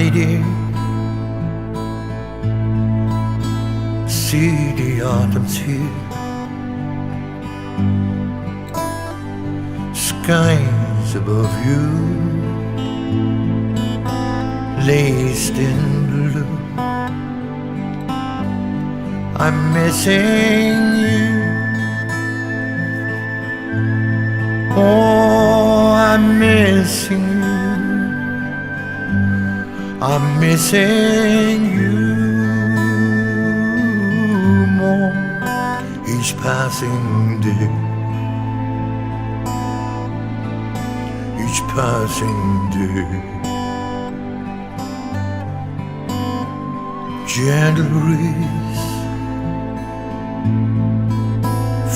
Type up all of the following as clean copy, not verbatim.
holiday. See the autumn's here. Skies above you, laced in blue. I'm missing you. Oh, I'm missing you. I'm missing you more each passing day. Each passing day. Gentle breeze,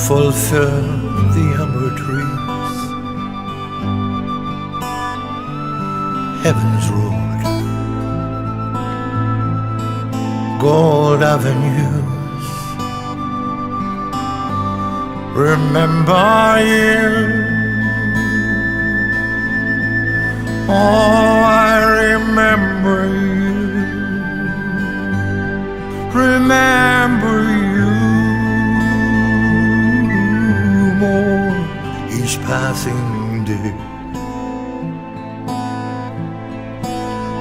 fulfill the amber trees. Heaven's road, gold avenues. Remember you. Oh, I remember you. Remember you more each passing day.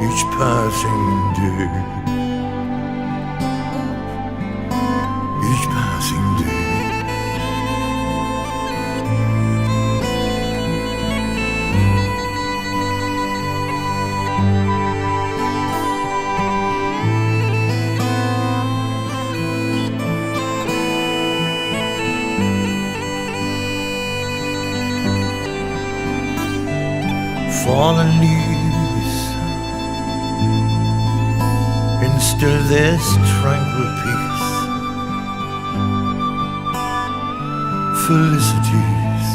Each passing day. Each passing day. Fallen leaves instill this tranquil peace. Felicities,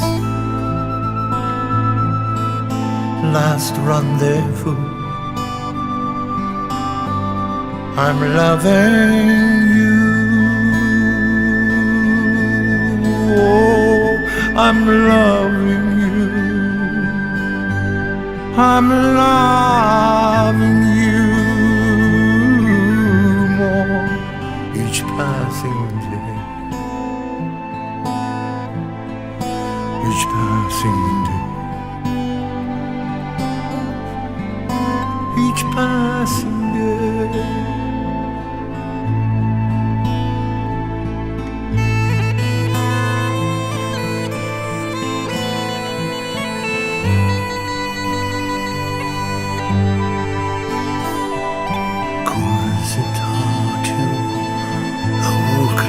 last rendezvous. I'm loving you. Oh, I'm loving you. I'm loving you more each passing day. Each passing day. Each passing day. It's hard to look